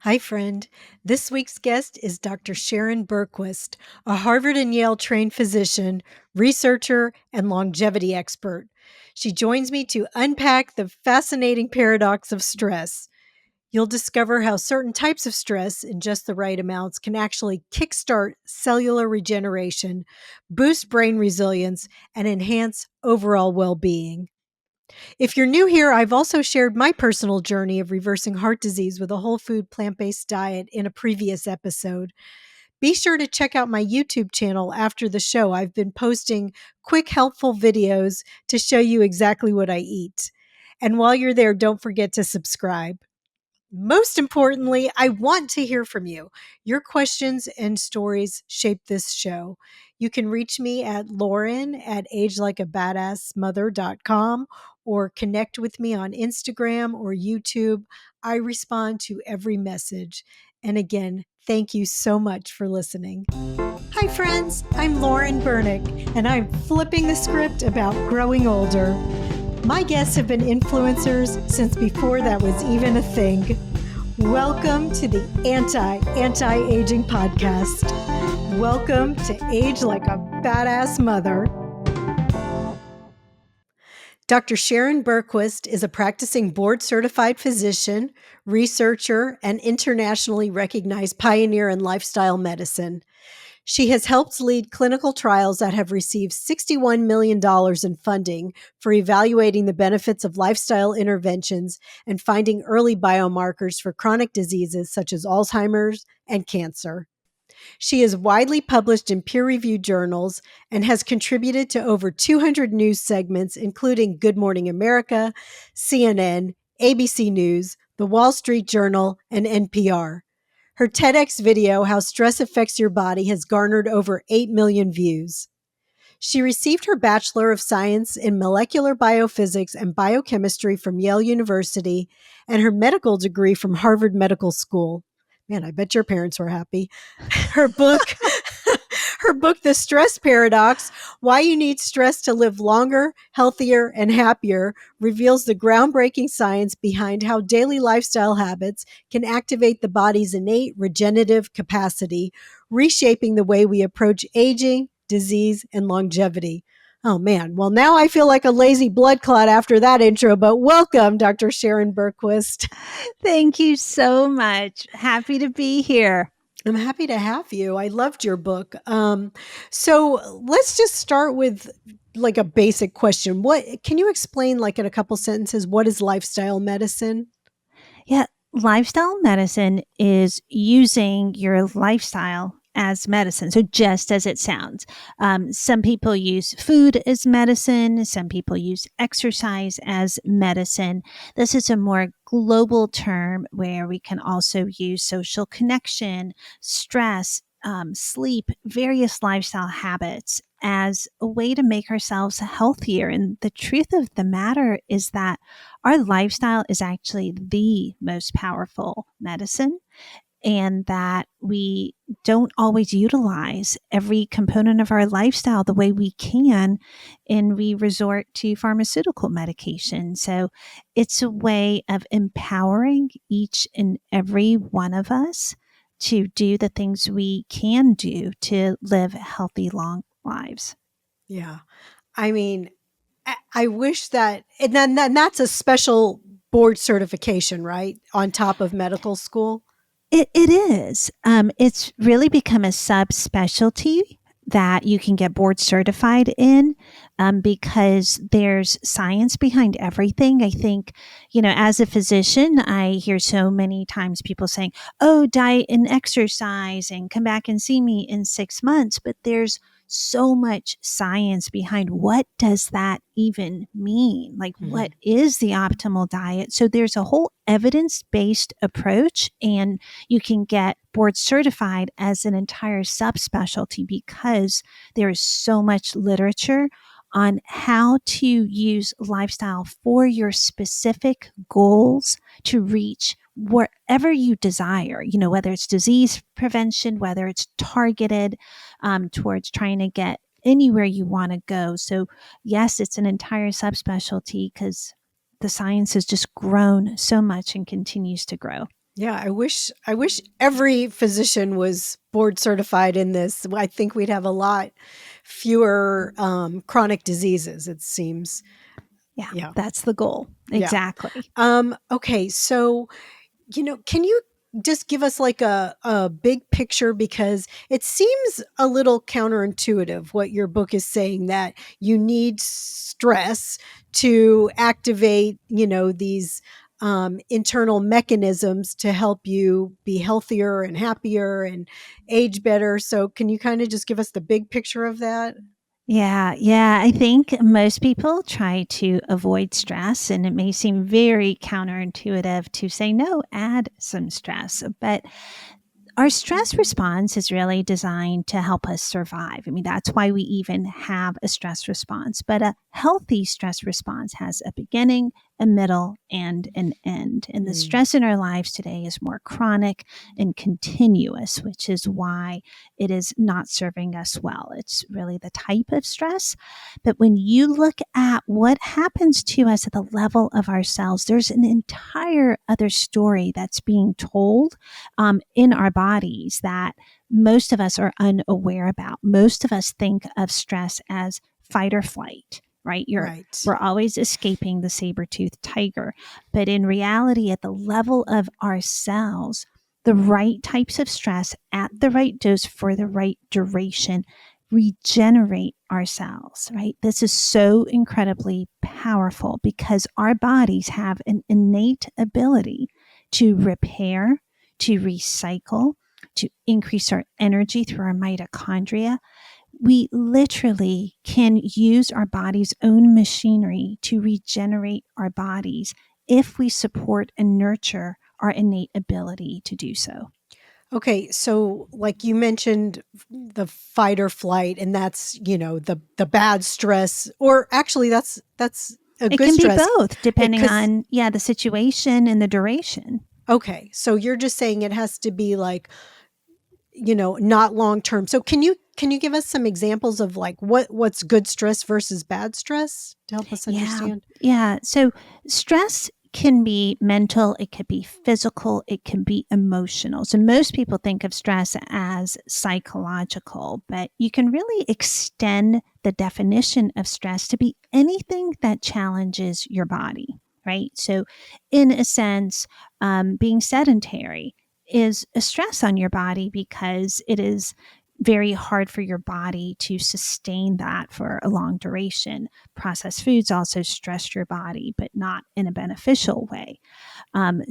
Hi, friend. This week's guest is Dr. Sharon Bergquist, a Harvard and Yale trained physician, researcher, and longevity expert. She joins me to unpack the fascinating paradox of stress. You'll discover how certain types of stress in just the right amounts can actually kickstart cellular regeneration, boost brain resilience, and enhance overall well being. If you're new here, I've also shared my personal journey of reversing heart disease with a whole food plant based diet in a previous episode. Be sure to check out my YouTube channel after the show. I've been posting quick, helpful videos to show you exactly what I eat. And while you're there, don't forget to subscribe. Most importantly, I want to hear from you. Your questions and stories shape this show. You can reach me at Lauren at AgeLikeABadassMother.com or connect with me on Instagram or YouTube. I respond to every message. And again, thank you so much for listening. Hi, friends. I'm Lauren Bernick, and I'm flipping the script about growing older. My guests have been influencers since before that was even a thing. Welcome to the Anti-Aging Podcast. Welcome to Age Like a Badass Mother. Dr. Sharon Bergquist is a practicing board-certified physician, researcher, and internationally recognized pioneer in lifestyle medicine. She has helped lead clinical trials that have received $61 million in funding for evaluating the benefits of lifestyle interventions and finding early biomarkers for chronic diseases such as Alzheimer's and cancer. She is widely published in peer-reviewed journals and has contributed to over 200 news segments, including Good Morning America, CNN, ABC News, The Wall Street Journal, and NPR. Her TEDx video, How Stress Affects Your Body, has garnered over 8 million views. She received her Bachelor of Science in Molecular Biophysics and Biochemistry from Yale University and her medical degree from Harvard Medical School. Man, I bet your parents were happy. Her book, The Stress Paradox, Why You Need Stress to Live Longer, Healthier, and Happier, reveals the groundbreaking science behind how daily lifestyle habits can activate the body's innate regenerative capacity, reshaping the way we approach aging, disease, and longevity. Oh, man. Well, now I feel like a lazy blood clot after that intro, but welcome, Dr. Sharon Bergquist. Thank you so much. Happy to be here. I'm happy to have you. I loved your book. So let's just start with like a basic question. What can you explain, like in a couple sentences, what is lifestyle medicine? Yeah, lifestyle medicine is using your lifestyle as medicine. So just as it sounds, some people use food as medicine. Some people use exercise as medicine. This is a more global term where we can also use social connection, stress, sleep, various lifestyle habits as a way to make ourselves healthier. And the truth of the matter is that our lifestyle is actually the most powerful medicine, and that we don't always utilize every component of our lifestyle the way we can, and we resort to pharmaceutical medication. So it's a way of empowering each and every one of us to do the things we can do to live healthy, long lives. Yeah. I mean, I wish that, and then that's a special board certification, right? On top of medical school. It is. It's really become a subspecialty that you can get board certified in, because there's science behind everything. I think, as a physician, I hear so many times people saying, oh, diet and exercise and come back and see me in 6 months. But there's so much science behind what does that even mean? Like, what is the optimal diet? So there's a whole evidence-based approach, and you can get board certified as an entire subspecialty because there is so much literature on how to use lifestyle for your specific goals to reach wherever you desire, whether it's disease prevention, whether it's targeted towards trying to get anywhere you want to go. So yes, it's an entire subspecialty because the science has just grown so much and continues to grow. Yeah, I wish every physician was board certified in this. I think we'd have a lot fewer chronic diseases, it seems. Yeah, Yeah. that's the goal. Yeah. Exactly. Okay, so can you just give us like a big picture, because it seems a little counterintuitive what your book is saying, that you need stress to activate, these internal mechanisms to help you be healthier and happier and age better. So can you kind of just give us the big picture of that? Yeah. I think most people try to avoid stress, and it may seem very counterintuitive to say, no, add some stress. But our stress response is really designed to help us survive. I mean, that's why we even have a stress response. But a healthy stress response has a beginning, a middle, and an end. And the Mm, stress in our lives today is more chronic and continuous, which is why it is not serving us well. It's really the type of stress. But when you look at what happens to us at the level of our cells, there's an entire other story that's being told in our bodies that most of us are unaware about. Most of us think of stress as fight or flight, right? right. We're always escaping the saber-toothed tiger. But in reality, at the level of our cells, the right types of stress at the right dose for the right duration regenerate our cells, right? This is so incredibly powerful because our bodies have an innate ability to repair, to recycle, to increase our energy through our mitochondria. We literally can use our body's own machinery to regenerate our bodies if we support and nurture our innate ability to do so. Okay, so like you mentioned the fight or flight, and that's, the bad stress, or actually that's a It good can be stress. both depending Cuz on, yeah, the situation and the duration. okay, so you're just saying it has to be like, not long term. So can you give us some examples of like what's good stress versus bad stress to help us Yeah. understand? Yeah. So stress can be mental, it could be physical, it can be emotional. So most people think of stress as psychological, but you can really extend the definition of stress to be anything that challenges your body, right? So, in a sense, being sedentary is a stress on your body because it is very hard for your body to sustain that for a long duration. Processed foods also stress your body, but not in a beneficial way.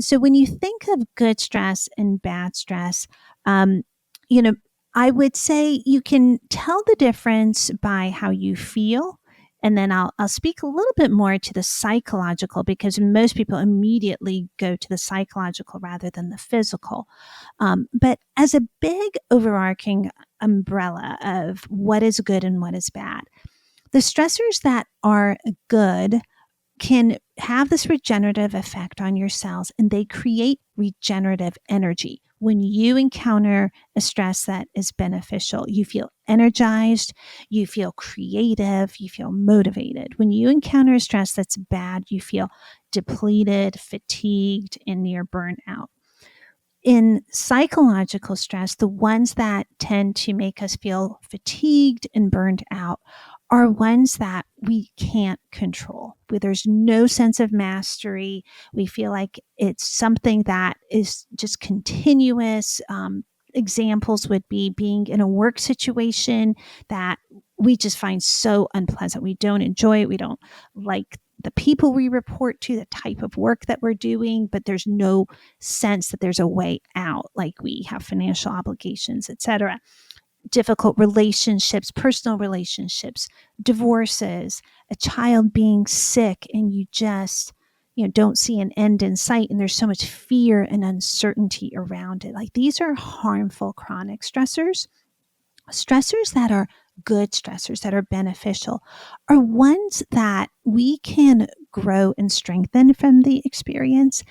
So when you think of good stress and bad stress, um, you know, I would say you can tell the difference by how you feel. And then I'll speak a little bit more to the psychological because most people immediately go to the psychological rather than the physical. But as a big overarching umbrella of what is good and what is bad, the stressors that are good can have this regenerative effect on your cells and they create regenerative energy. When you encounter a stress that is beneficial, you feel energized, you feel creative, you feel motivated. When you encounter a stress that's bad, you feel depleted, fatigued, and near burnout. In psychological stress, the ones that tend to make us feel fatigued and burned out are ones that we can't control, where there's no sense of mastery. We feel like it's something that is just continuous. Examples would be being in a work situation that we just find so unpleasant. We don't enjoy it. We don't like the people we report to, the type of work that we're doing, but there's no sense that there's a way out, like we have financial obligations, etc. Difficult relationships, personal relationships, divorces, a child being sick, and you just don't see an end in sight, and there's so much fear and uncertainty around it. Like these are harmful chronic stressors. Stressors that are good stressors that are beneficial are ones that we can grow and strengthen from the experience.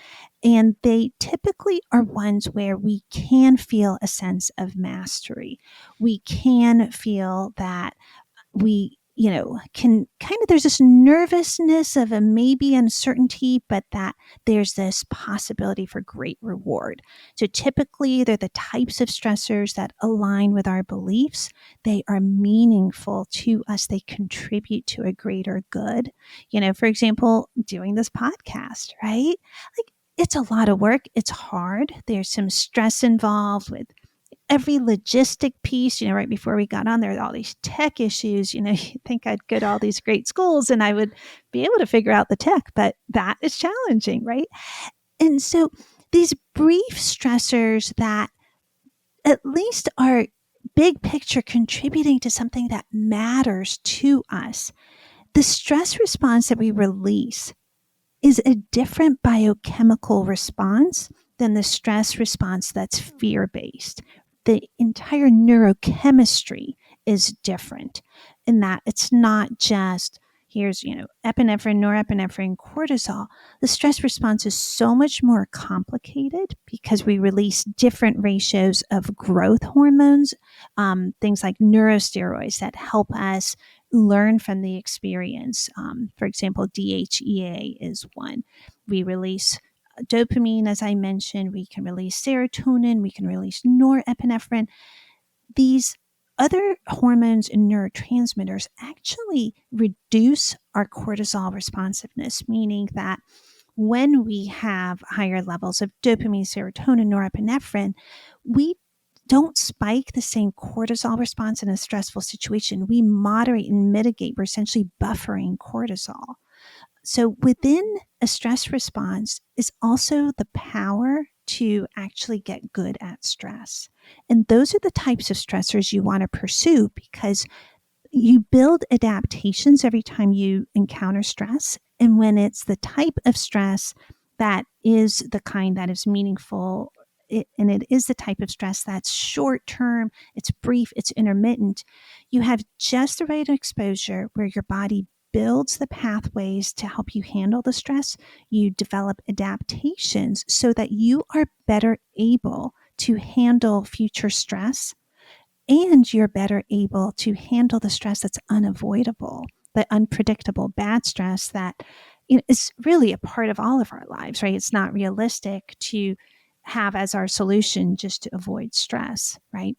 And they typically are ones where we can feel a sense of mastery. We can feel that we can kind of, there's this nervousness of a maybe uncertainty, but that there's this possibility for great reward. So typically, they're the types of stressors that align with our beliefs. They are meaningful to us. They contribute to a greater good. For example, doing this podcast, right? Like, it's a lot of work. It's hard. There's some stress involved with every logistic piece. Right before we got on, there are all these tech issues. You think I'd go to all these great schools and I would be able to figure out the tech, but that is challenging, right? And so these brief stressors that at least are big picture contributing to something that matters to us, the stress response that we release is a different biochemical response than the stress response that's fear-based. The entire neurochemistry is different in that it's not just here's, epinephrine, norepinephrine, cortisol. The stress response is so much more complicated because we release different ratios of growth hormones, things like neurosteroids that help us learn from the experience. For example, DHEA is one. We release dopamine, as I mentioned. We can release serotonin. We can release norepinephrine. These other hormones and neurotransmitters actually reduce our cortisol responsiveness, meaning that when we have higher levels of dopamine, serotonin, norepinephrine, we don't spike the same cortisol response in a stressful situation. We moderate and mitigate. We're essentially buffering cortisol. So within a stress response is also the power to actually get good at stress. And those are the types of stressors you want to pursue because you build adaptations every time you encounter stress. And when it's the type of stress that is the kind that is meaningful, and it is the type of stress that's short term, it's brief, it's intermittent, you have just the right exposure where your body builds the pathways to help you handle the stress. You develop adaptations so that you are better able to handle future stress, and you're better able to handle the stress that's unavoidable, the unpredictable bad stress that is really a part of all of our lives, right? It's not realistic to have as our solution just to avoid stress, right?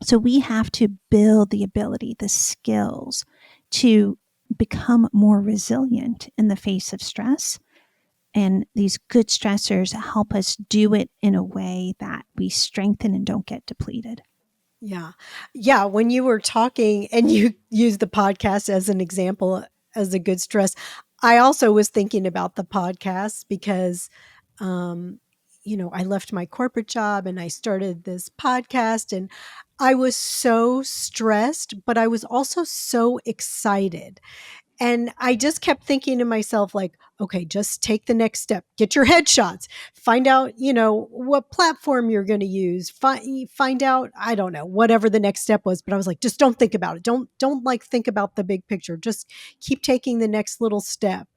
So we have to build the ability, the skills to become more resilient in the face of stress. And these good stressors help us do it in a way that we strengthen and don't get depleted. Yeah. Yeah. When you were talking and you used the podcast as an example as a good stress, I also was thinking about the podcast because, um, I left my corporate job and I started this podcast and I was so stressed, but I was also so excited. And I just kept thinking to myself, like, okay, just take the next step, get your headshots, find out, what platform you're going to use, find out, I don't know, whatever the next step was. But I was like, just don't think about it. Don't like think about the big picture. Just keep taking the next little step.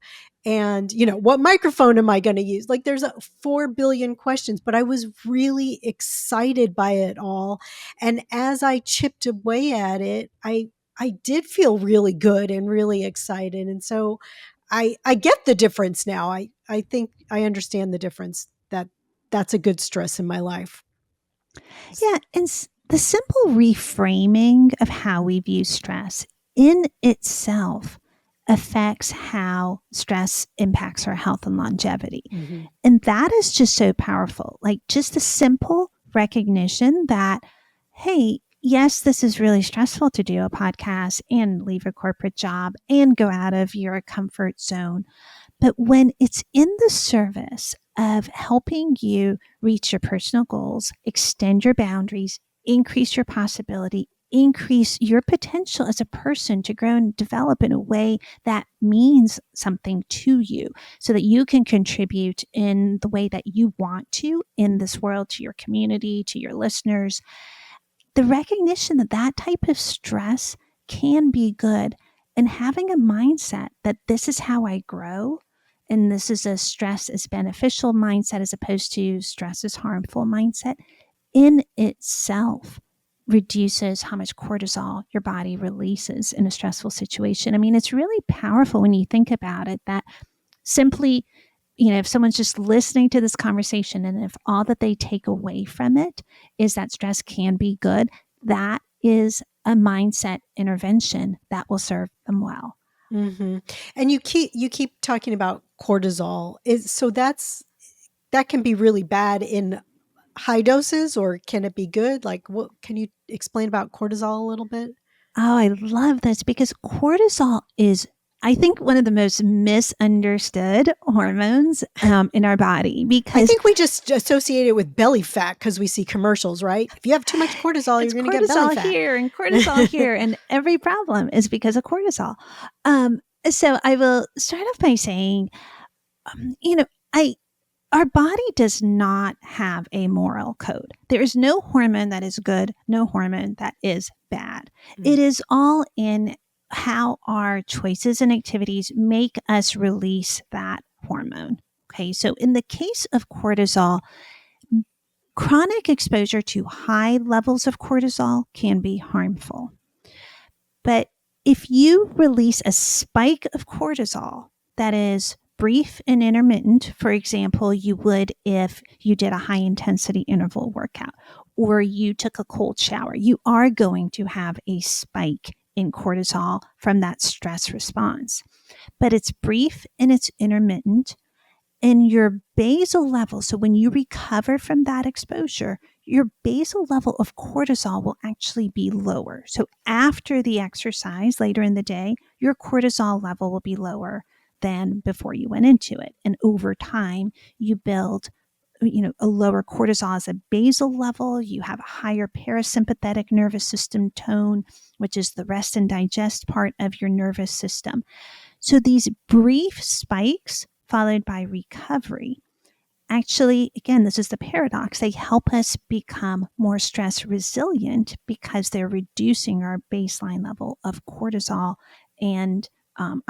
And, what microphone am I going to use? Like there's 4 billion questions, but I was really excited by it all. And as I chipped away at it, I did feel really good and really excited. And so I get the difference now. I think I understand the difference that's a good stress in my life. Yeah. And the simple reframing of how we view stress in itself affects how stress impacts our health and longevity. Mm-hmm. And that is just so powerful. Like just the simple recognition that, hey, yes, this is really stressful to do a podcast and leave a corporate job and go out of your comfort zone. But when it's in the service of helping you reach your personal goals, extend your boundaries, increase your possibility, increase your potential as a person to grow and develop in a way that means something to you so that you can contribute in the way that you want to in this world, to your community, to your listeners. The recognition that that type of stress can be good, and having a mindset that this is how I grow, and this is a stress is beneficial mindset as opposed to stress is harmful mindset in itself reduces how much cortisol your body releases in a stressful situation. I mean, it's really powerful when you think about it, that simply, if someone's just listening to this conversation and if all that they take away from it is that stress can be good, that is a mindset intervention that will serve them well. Mm-hmm. And you keep talking about cortisol. That can be really bad in high doses, or can it be good? Like, what can you explain about cortisol a little bit? Oh, I love this because cortisol is, I think, one of the most misunderstood hormones in our body, I because think we just associate it with belly fat because we see commercials, right? If you have too much cortisol, it's you're going to get belly cortisol fat. here and cortisol here, and every problem is because of cortisol. So I will start off by saying, I our body does not have a moral code. There is no hormone that is good, no hormone that is bad. It is all in how our choices and activities make us release that hormone. Okay, so in the case of cortisol, chronic exposure to high levels of cortisol can be harmful. But if you release a spike of cortisol that is brief and intermittent, for example, you would if you did a high intensity interval workout or you took a cold shower, you are going to have a spike in cortisol from that stress response. But it's brief and it's intermittent. And your basal level, so when you recover from that exposure, your basal level of cortisol will actually be lower. So after the exercise later in the day, your cortisol level will be lower than before you went into it. And over time, you build a lower cortisol as a basal level. You have a higher parasympathetic nervous system tone, which is the rest and digest part of your nervous system. So these brief spikes followed by recovery, actually, again, this is the paradox. They help us become more stress resilient because they're reducing our baseline level of cortisol and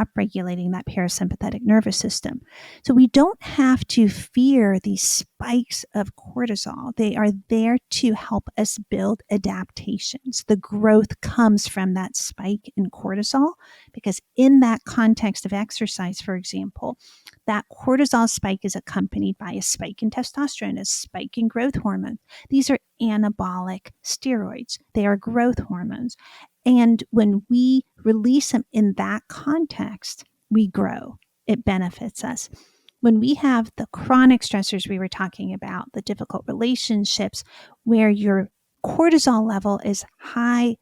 upregulating that parasympathetic nervous system. So we don't have to fear these spikes of cortisol. They are there to help us build adaptations. The growth comes from that spike in cortisol because in that context of exercise, for example, that cortisol spike is accompanied by a spike in testosterone, a spike in growth hormone. These are anabolic steroids. They are growth hormones. And when we release them in that context, we grow. It benefits us. When we have the chronic stressors we were talking about, the difficult relationships where your cortisol level is high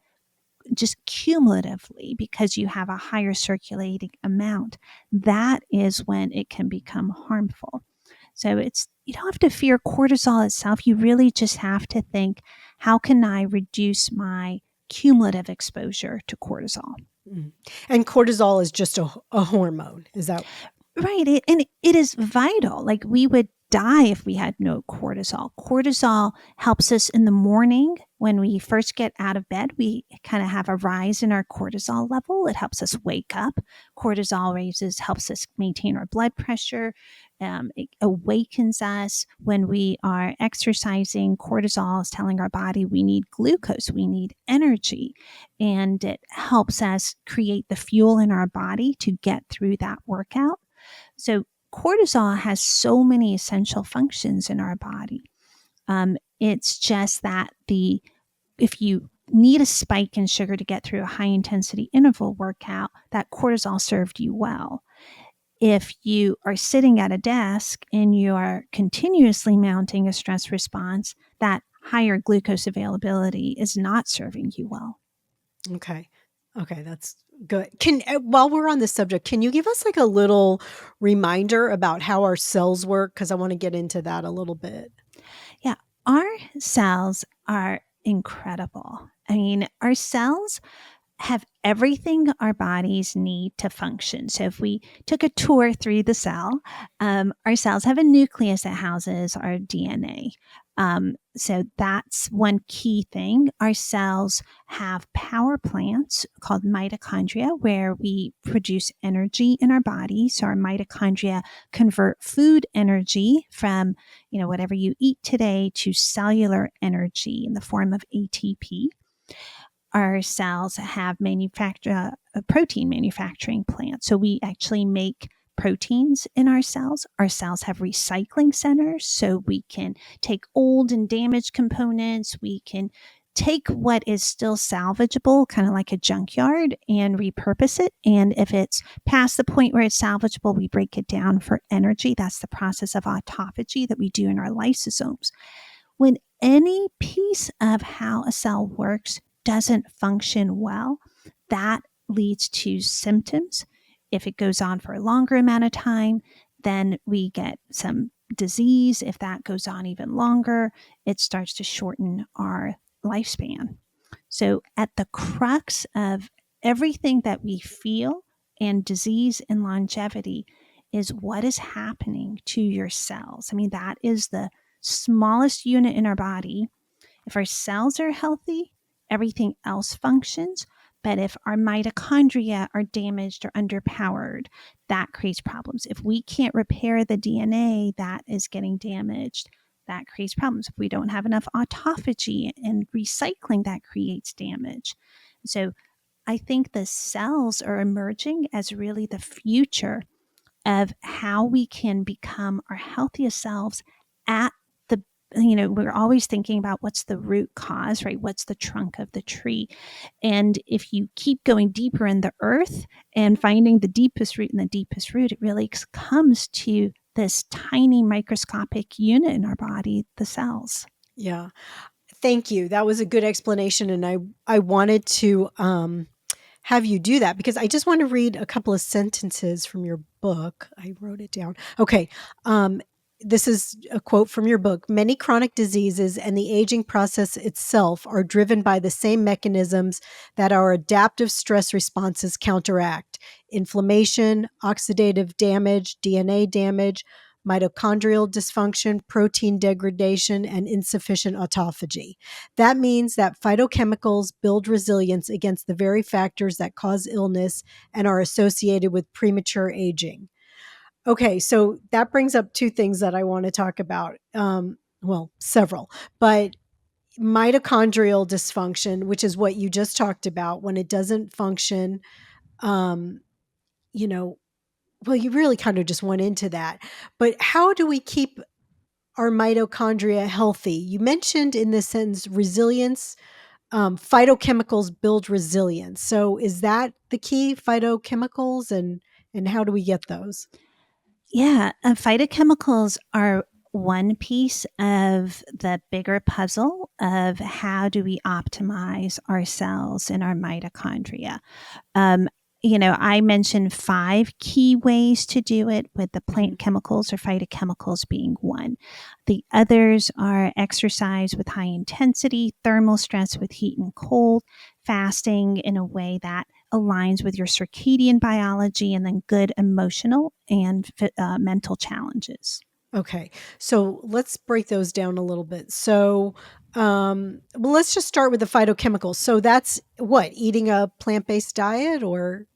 just cumulatively because you have a higher circulating amount, that is when it can become harmful. So you don't have to fear cortisol itself. You really just have to think, how can I reduce my cumulative exposure to cortisol? And cortisol is just a hormone. Is that right? And it is vital. Like, we would die if we had no cortisol. Cortisol helps us in the morning when we first get out of bed. We kind of have a rise in our cortisol level. It helps us wake up. Cortisol helps us maintain our blood pressure. It awakens us when we are exercising. Cortisol is telling our body we need glucose, we need energy, and it helps us create the fuel in our body to get through that workout. So cortisol has so many essential functions in our body. It's just that if you need a spike in sugar to get through a high intensity interval workout, that cortisol served you well. If you are sitting at a desk and you are continuously mounting a stress response, that higher glucose availability is not serving you well. okay? Okay, that's good. While we're on this subject, can you give us like a little reminder about how our cells work? Because I want to get into that a little bit. Yeah, our cells are incredible. I mean, our cells have everything our bodies need to function. So if we took a tour through the cell, our cells have a nucleus that houses our DNA. So that's one key thing. Our cells have power plants called mitochondria, where we produce energy in our body. So our mitochondria convert food energy from, whatever you eat today to cellular energy in the form of ATP. Our cells have protein manufacturing plants. So we actually make proteins in our cells. Our cells have recycling centers, so we can take old and damaged components. We can take what is still salvageable, kind of like a junkyard, and repurpose it. And if it's past the point where it's salvageable, we break it down for energy. That's the process of autophagy that we do in our lysosomes. When any piece of how a cell works doesn't function well, that leads to symptoms. If it goes on for a longer amount of time, then we get some disease. If that goes on even longer, it starts to shorten our lifespan. So, at the crux of everything that we feel and disease and longevity is what is happening to your cells. I mean, that is the smallest unit in our body. If our cells are healthy, everything else functions. But if our mitochondria are damaged or underpowered, that creates problems. If we can't repair the DNA that is getting damaged, that creates problems. If we don't have enough autophagy and recycling, that creates damage. So I think the cells are emerging as really the future of how we can become our healthiest selves at the, we're always thinking about what's the root cause, right? What's the trunk of the tree? And if you keep going deeper in the earth and finding the deepest root and the deepest root, it really comes to this tiny microscopic unit in our body, the cells. Yeah. Thank you. That was a good explanation. And I wanted to have you do that because I just want to read a couple of sentences from your book. I wrote it down. Okay. This is a quote from your book. Many chronic diseases and the aging process itself are driven by the same mechanisms that our adaptive stress responses counteract: inflammation, oxidative damage, DNA damage, mitochondrial dysfunction, protein degradation, and insufficient autophagy. That means that phytochemicals build resilience against the very factors that cause illness and are associated with premature aging. Okay, so that brings up two things that I want to talk about. Well, several, but mitochondrial dysfunction, which is what you just talked about, when it doesn't function, um, you know, well, you really kind of just went into that. But how do we keep our mitochondria healthy? You mentioned in this sentence resilience. Phytochemicals build resilience. So is that the key, phytochemicals, and how do we get those? Yeah, phytochemicals are one piece of the bigger puzzle of how do we optimize our cells and our mitochondria. Um, I mentioned 5 key ways to do it, with the Mhm. plant chemicals or phytochemicals being one. The others are exercise with high intensity, thermal stress with heat and cold, fasting in a way that aligns with your circadian biology, and then good emotional and mental challenges. Okay. So let's break those down a little bit. So, well, let's just start with the phytochemicals. So that's what, eating a plant-based diet or?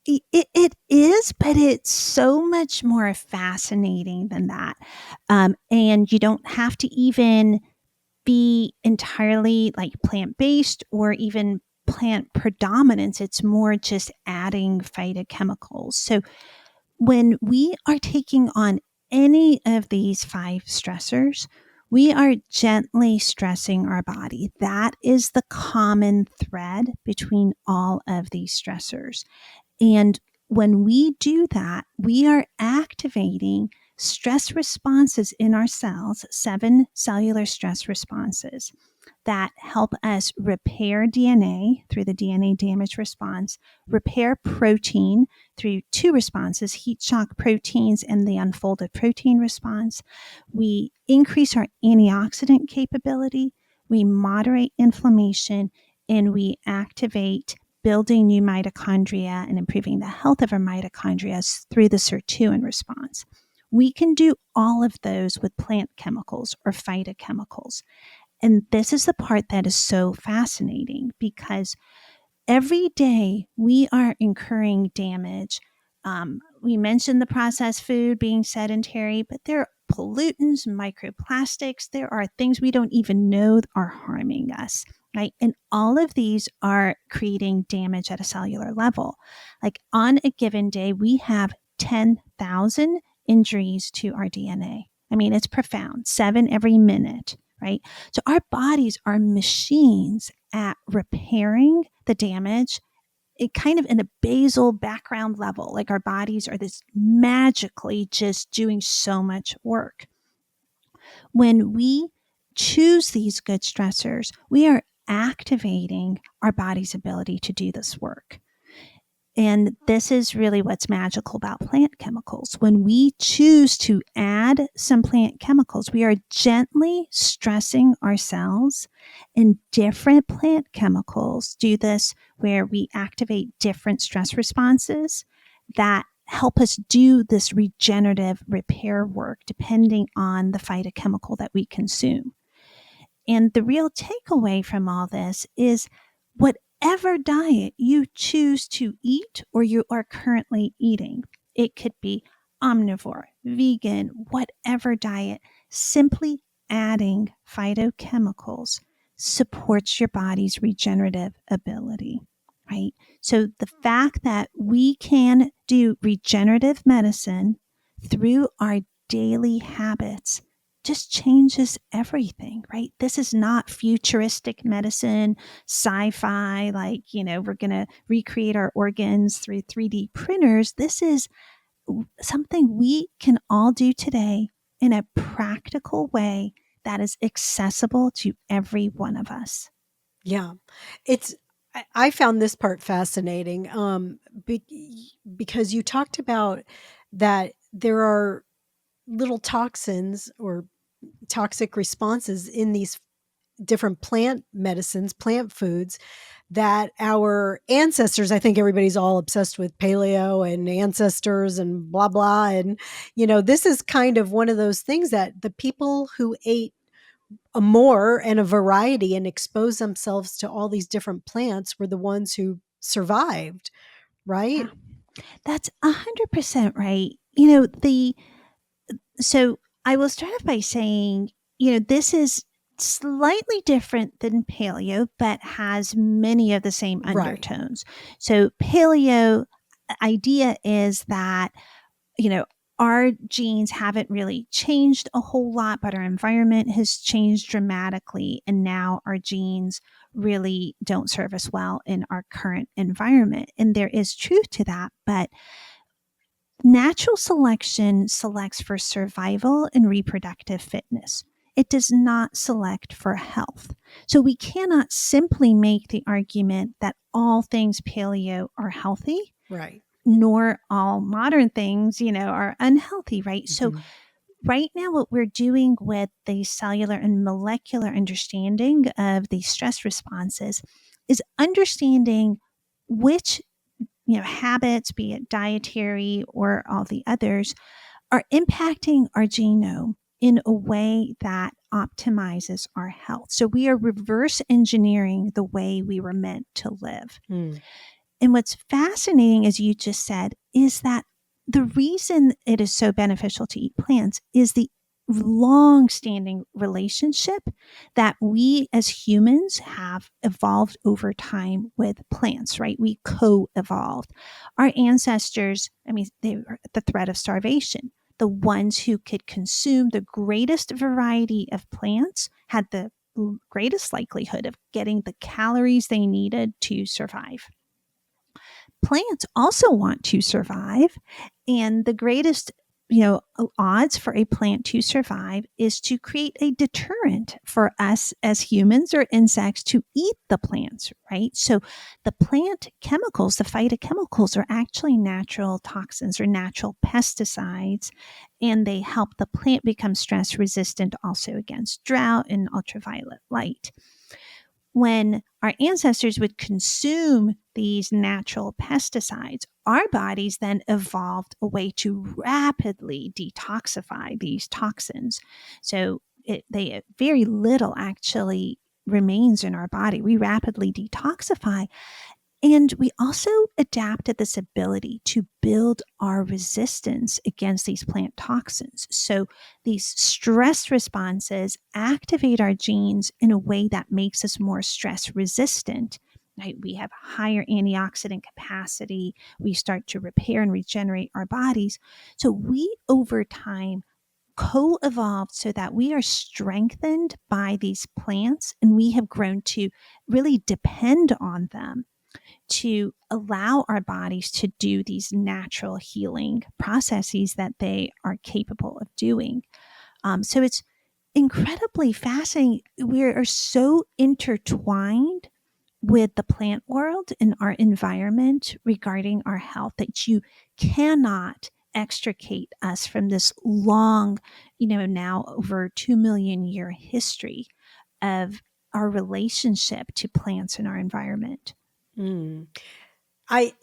It is, but it's so much more fascinating than that. And you don't have to even be entirely like plant based or even plant predominance. It's more just adding phytochemicals. So when we are taking on any of these 5 stressors, we are gently stressing our body. That is the common thread between all of these stressors. And when we do that, we are activating stress responses in our cells, 7 cellular stress responses that help us repair DNA through the DNA damage response, repair protein through 2 responses: heat shock proteins and the unfolded protein response. We increase our antioxidant capability, we moderate inflammation, and we activate building new mitochondria and improving the health of our mitochondria through the sirtuin response. We can do all of those with plant chemicals or phytochemicals. And this is the part that is so fascinating, because every day we are incurring damage. We mentioned the processed food being sedentary, but there are pollutants, microplastics. There are things we don't even know are harming us. right? And all of these are creating damage at a cellular level. Like on a given day, we have 10,000 injuries to our DNA. I mean, it's profound, 7 every minute, right? So our bodies are machines at repairing the damage, it kind of in a basal background level. Like our bodies are this magically just doing so much work. When we choose these good stressors, we are activating our body's ability to do this work. And this is really what's magical about plant chemicals. When we choose to add some plant chemicals, we are gently stressing our cells, and different plant chemicals do this where we activate different stress responses that help us do this regenerative repair work depending on the phytochemical that we consume. And the real takeaway from all this is whatever diet you choose to eat or you are currently eating, it could be omnivore, vegan, whatever diet, simply adding phytochemicals supports your body's regenerative ability, right? So the fact that we can do regenerative medicine through our daily habits just changes everything, right? This is not futuristic medicine, sci-fi, like, we're going to recreate our organs through 3D printers. This is something we can all do today in a practical way that is accessible to every one of us. Yeah. It's I found this part fascinating, because you talked about that there are little toxins or toxic responses in these different plant medicines, plant foods that our ancestors, I think everybody's all obsessed with paleo and ancestors and blah, blah. And, this is kind of one of those things that the people who ate a more and a variety and exposed themselves to all these different plants were the ones who survived, right? Yeah, that's 100% right. So I will start off by saying, this is slightly different than paleo, but has many of the same Right. undertones. So paleo idea is that, you know, our genes haven't really changed a whole lot, but our environment has changed dramatically. And now our genes really don't serve us well in our current environment. And there is truth to that. But natural selection selects for survival and reproductive fitness. It does not select for health. So we cannot simply make the argument that all things paleo are healthy, Right. nor all modern things, are unhealthy, right? So Mhm. right now, what we're doing with the cellular and molecular understanding of the stress responses is understanding which habits, be it dietary or all the others, are impacting our genome in a way that optimizes our health. So we are reverse engineering the way we were meant to live. Mm. And what's fascinating, as you just said, is that the reason it is so beneficial to eat plants is the long standing relationship that we as humans have evolved over time with plants, right? We co evolved. Our ancestors, I mean, they were at the threat of starvation. The ones who could consume the greatest variety of plants had the greatest likelihood of getting the calories they needed to survive. Plants also want to survive, and the greatest odds for a plant to survive is to create a deterrent for us as humans or insects to eat the plants, right? So the plant chemicals, the phytochemicals, are actually natural toxins or natural pesticides, and they help the plant become stress resistant also against drought and ultraviolet light. When our ancestors would consume these natural pesticides, our bodies then evolved a way to rapidly detoxify these toxins. So very little actually remains in our body. We rapidly detoxify. And we also adapted this ability to build our resistance against these plant toxins. So these stress responses activate our genes in a way that makes us more stress resistant. Right? We have higher antioxidant capacity. We start to repair and regenerate our bodies. So we, over time, co-evolved so that we are strengthened by these plants, and we have grown to really depend on them to allow our bodies to do these natural healing processes that they are capable of doing. So it's incredibly fascinating. We are so intertwined with the plant world and our environment regarding our health that you cannot extricate us from this long, now over 2 million year history of our relationship to plants and our environment. Mm. I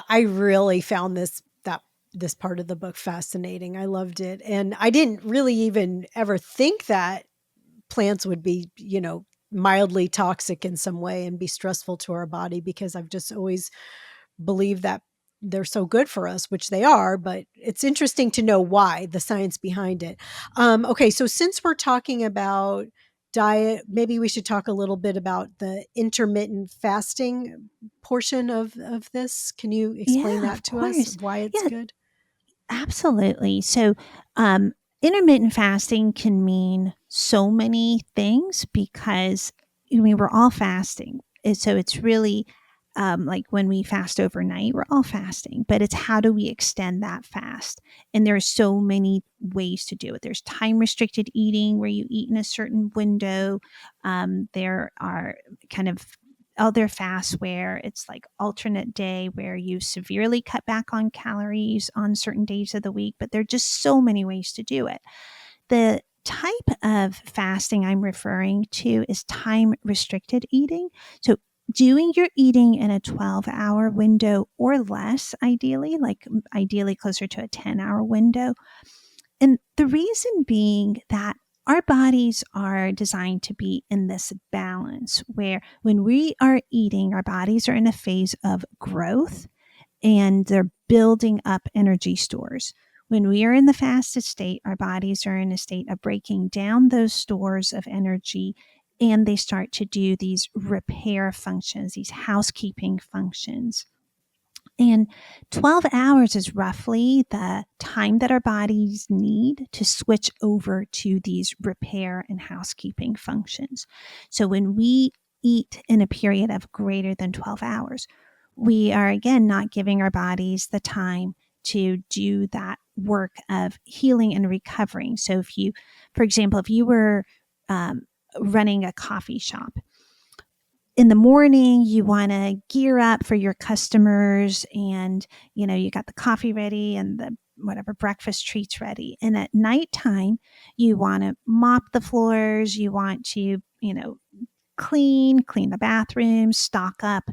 really found this part of the book fascinating. I loved it. And I didn't really even ever think that plants would be, mildly toxic in some way and be stressful to our body, because I've just always believed that they're so good for us, which they are, but it's interesting to know why, the science behind it. Okay, so since we're talking about diet, maybe we should talk a little bit about the intermittent fasting portion of this. Can you explain Yeah, that of to us, course. why it's Yeah, good? absolutely. So, intermittent fasting can mean so many things because we're all fasting. So it's really like when we fast overnight, we're all fasting, but it's how do we extend that fast? And there are so many ways to do it. There's time restricted eating where you eat in a certain window. There are kind of other fasts where it's like alternate day where you severely cut back on calories on certain days of the week, but there are just so many ways to do it. The type of fasting I'm referring to is time restricted eating. So doing your eating in a 12-hour window or less, ideally, like ideally closer to a 10-hour window. And the reason being that our bodies are designed to be in this balance where when we are eating, our bodies are in a phase of growth and they're building up energy stores. When we are in the fasted state, our bodies are in a state of breaking down those stores of energy, and they start to do these repair functions, these housekeeping functions. And 12 hours is roughly the time that our bodies need to switch over to these repair and housekeeping functions. So when we eat in a period of greater than 12 hours, we are again not giving our bodies the time to do that work of healing and recovering. So if you, for example, if you were running a coffee shop, in the morning you want to gear up for your customers, and you got the coffee ready and the whatever breakfast treats ready, and at nighttime you want to mop the floors, you want to clean the bathrooms, stock up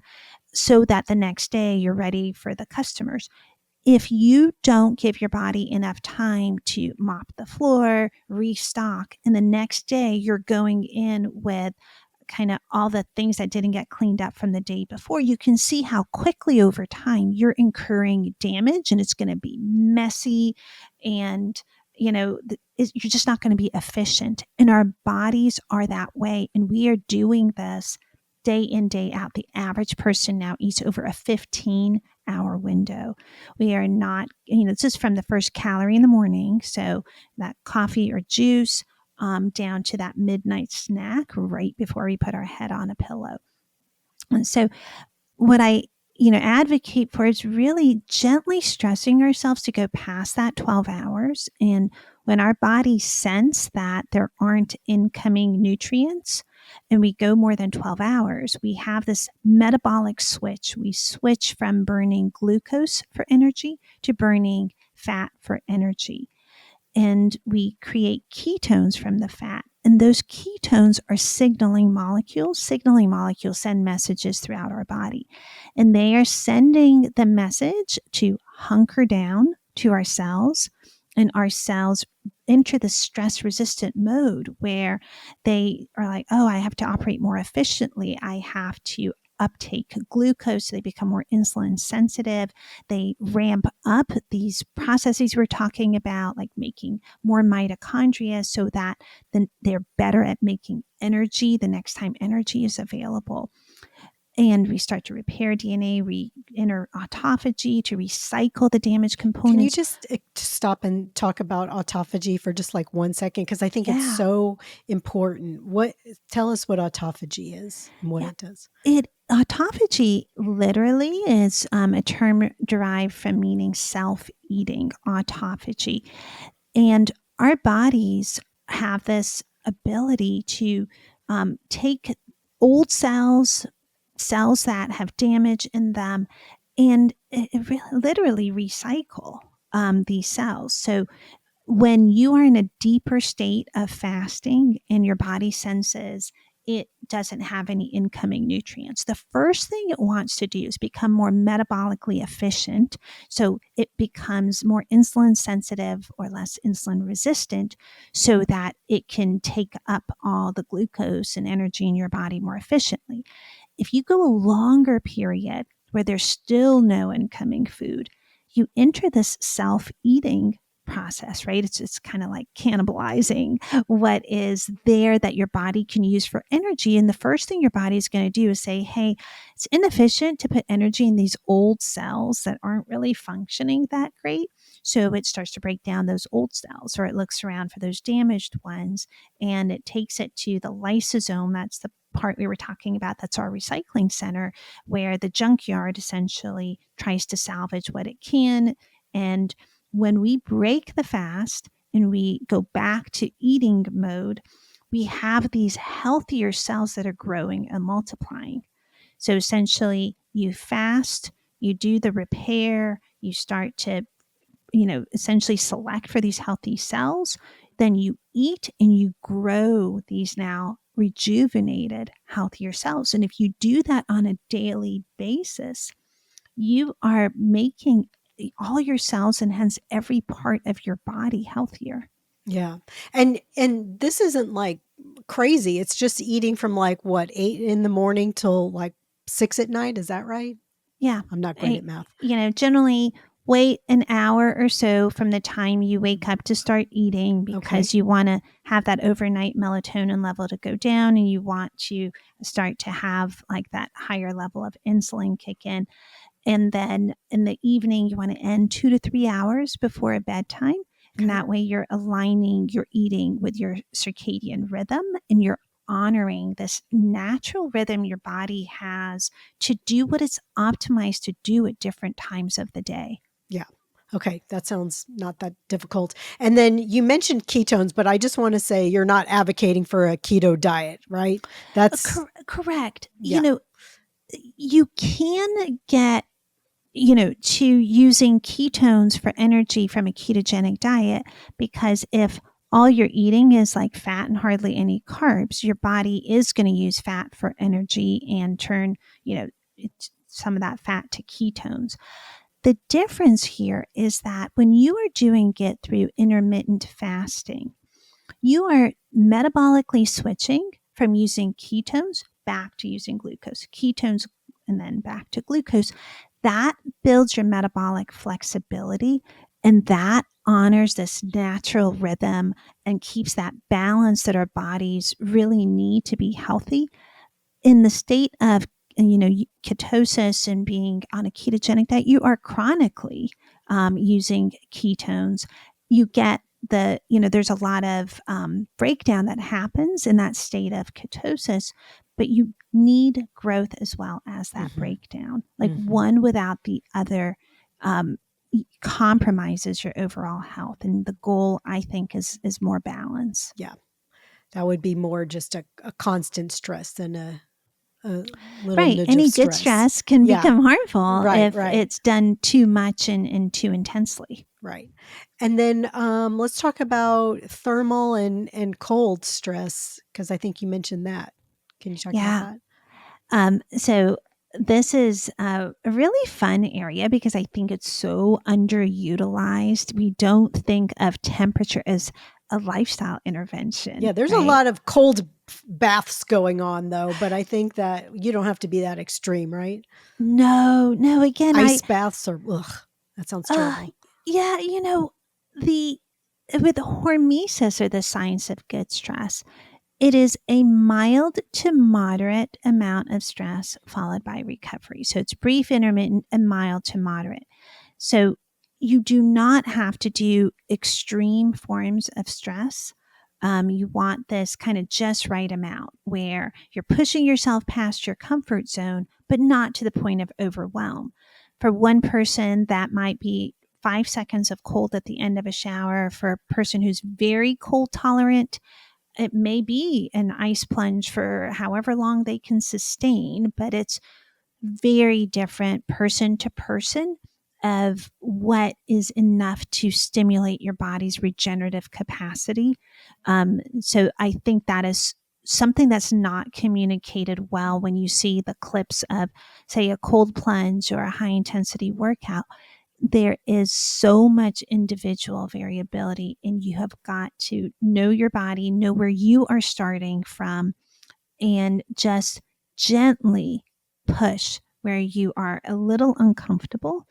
so that the next day you're ready for the customers. If you don't give your body enough time to mop the floor, restock, and the next day you're going in with kind of all the things that didn't get cleaned up from the day before, you can see how quickly over time you're incurring damage, and it's going to be messy, and you're just not going to be efficient. And our bodies are that way, and we are doing this day in, day out. The average person now eats over a 15-hour window. We are not, this is from the first calorie in the morning, so that coffee or juice, down to that midnight snack right before we put our head on a pillow. And so what I advocate for is really gently stressing ourselves to go past that 12 hours. And when our bodies sense that there aren't incoming nutrients and we go more than 12 hours, we have this metabolic switch. We switch from burning glucose for energy to burning fat for energy, and we create ketones from the fat. And those ketones are signaling molecules. Signaling molecules send messages throughout our body. And they are sending the message to hunker down to our cells. And our cells enter the stress resistant mode where they are like, oh, I have to operate more efficiently. I have to uptake glucose. So they become more insulin sensitive. They ramp up these processes we're talking about, like making more mitochondria, so that then they're better at making energy the next time energy is available. And we start to repair DNA, enter autophagy to recycle the damaged Can you components. just stop and talk about autophagy for just like 1 second? Because I think it's Yeah. so important. Tell us what autophagy is and what Yeah. it does. Autophagy literally is a term derived from meaning self-eating, autophagy. And our bodies have this ability to take old cells that have damage in them, and literally recycle these cells. So when you are in a deeper state of fasting and your body senses it doesn't have any incoming nutrients, the first thing it wants to do is become more metabolically efficient. So it becomes more insulin sensitive or less insulin resistant, so that it can take up all the glucose and energy in your body more efficiently. If you go a longer period where there's still no incoming food, you enter this self-eating process, right? It's kind of like cannibalizing what is there that your body can use for energy. And the first thing your body is going to do is say, hey, it's inefficient to put energy in these old cells that aren't really functioning that great. So it starts to break down those old cells, or it looks around for those damaged ones, and it takes it to the lysosome. That's the part we were talking about. That's our recycling center, where the junkyard essentially tries to salvage what it can. And when we break the fast and we go back to eating mode, we have these healthier cells that are growing and multiplying. So essentially, you fast, you do the repair, you start to, essentially select for these healthy cells. Then you eat and you grow these now rejuvenated, healthier cells. And if you do that on a daily basis, you are making all your cells and hence every part of your body healthier. Yeah. And this isn't like crazy. It's just eating from like what, 8 in the morning till like 6 at night. Is that right? Yeah. I'm not great at math. Generally wait an hour or so from the time you wake up to start eating, because you want to have that overnight melatonin level to go down, and you want to start to have like that higher level of insulin kick in. And then in the evening, you want to end 2 to 3 hours before bedtime. And that way you're aligning your eating with your circadian rhythm, and you're honoring this natural rhythm your body has to do what it's optimized to do at different times of the day. Yeah. Okay. That sounds not that difficult. And then you mentioned ketones, but I just want to say you're not advocating for a keto diet, right? That's correct. Yeah. You can get to using ketones for energy from a ketogenic diet, because if all you're eating is like fat and hardly any carbs, your body is going to use fat for energy and turn, some of that fat to ketones. The difference here is that when you are doing it through intermittent fasting, you are metabolically switching from using ketones back to using glucose, ketones, and then back to glucose. That builds your metabolic flexibility, and that honors this natural rhythm and keeps that balance that our bodies really need to be healthy. In the state of ketosis and being on a ketogenic diet, you are chronically using ketones. You get there's a lot of breakdown that happens in that state of ketosis, but you need growth as well as that breakdown. Like one without the other compromises your overall health. And the goal, I think, is more balance. Yeah. That would be more just a constant stress than a little Right. nudge Any of good stress can become harmful if it's done too much and too intensely. Right. And then let's talk about thermal and cold stress, because I think you mentioned that. Can you talk about that? So this is a really fun area because I think it's so underutilized. We don't think of temperature as a lifestyle intervention. Yeah, there's a right? lot of cold baths going on though, but I think that you don't have to be that extreme, right? No, no, again, Ice baths are, ugh, that sounds uh, terrible. yeah, the, with hormesis, or the science of good stress, it is a mild to moderate amount of stress followed by recovery. So it's brief, intermittent, and mild to moderate. So you do not have to do extreme forms of stress. You want this kind of just right amount where you're pushing yourself past your comfort zone, but not to the point of overwhelm. For one person, that might be 5 seconds of cold at the end of a shower. For a person who's very cold tolerant, it may be an ice plunge for however long they can sustain, but it's very different person to person of what is enough to stimulate your body's regenerative capacity. So I think that is something that's not communicated well when you see the clips of, say, a cold plunge or a high intensity workout. There is so much individual variability, and you have got to know your body, know where you are starting from, and just gently push where you are a little uncomfortable,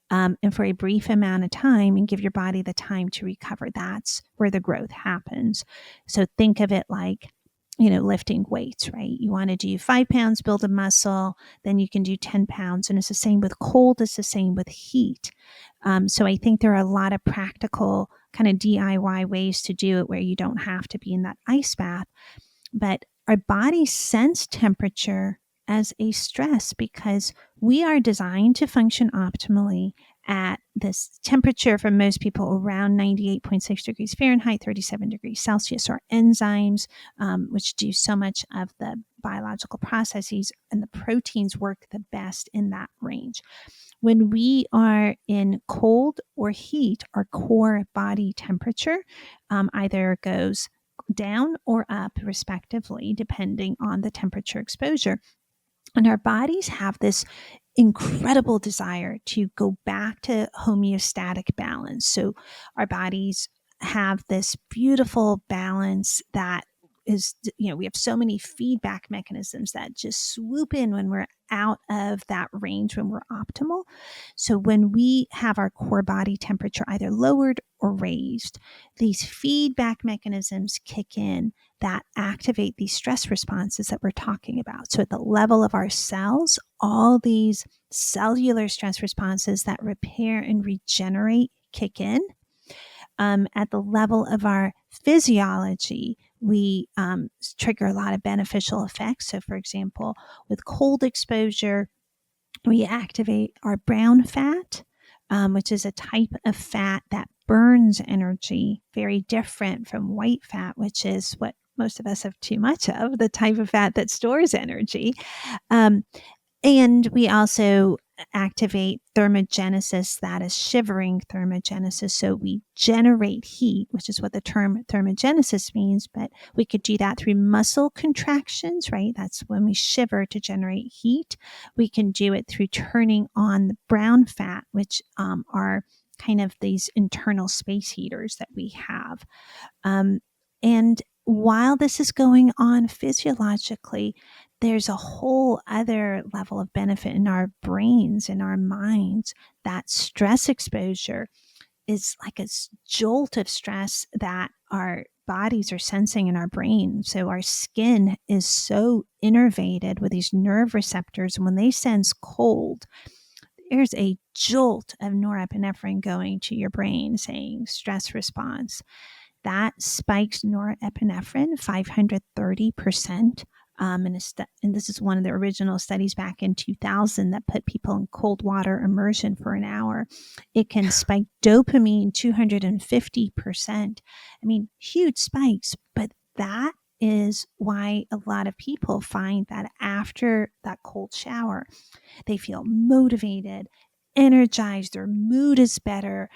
and for a brief amount of time, and give your body the time to recover. That's where the growth happens. So think of it like, lifting weights, right? You want to do 5 pounds, build a muscle, then you can do 10 pounds. And it's the same with cold, it's the same with heat. So I think there are a lot of practical kind of DIY ways to do it where you don't have to be in that ice bath. But our bodies sense temperature as a stress because we are designed to function optimally at this temperature for most people around 98.6 degrees Fahrenheit, 37 degrees Celsius. Our enzymes, which do so much of the biological processes, and the proteins work the best in that range. When we are in cold or heat, our core body temperature either goes down or up, respectively, depending on the temperature exposure. And our bodies have this incredible desire to go back to homeostatic balance. So our bodies have this beautiful balance that is, we have so many feedback mechanisms that just swoop in when we're out of that range, when we're optimal. So when we have our core body temperature either lowered or raised, these feedback mechanisms kick in that activate these stress responses that we're talking about. So at the level of our cells, all these cellular stress responses that repair and regenerate kick in. At the level of our physiology, we trigger a lot of beneficial effects. So, for example, with cold exposure, we activate our brown fat, which is a type of fat that burns energy, very different from white fat, which is what most of us have too much of, the type of fat that stores energy. Um, and we also activate thermogenesis, that is shivering thermogenesis. So we generate heat, which is what the term thermogenesis means, but we could do that through muscle contractions, right? That's when we shiver to generate heat. We can do it through turning on the brown fat, which are kind of these internal space heaters that we have. And while this is going on physiologically, there's a whole other level of benefit in our brains, in our minds. That stress exposure is like a jolt of stress that our bodies are sensing in our brain. So our skin is so innervated with these nerve receptors. And when they sense cold, there's a jolt of norepinephrine going to your brain saying stress response. That spikes norepinephrine 530%. And this is one of the original studies back in 2000 that put people in cold water immersion for an hour. It can spike dopamine 250%. I mean, huge spikes, but that is why a lot of people find that after that cold shower, they feel motivated, energized, their mood is better,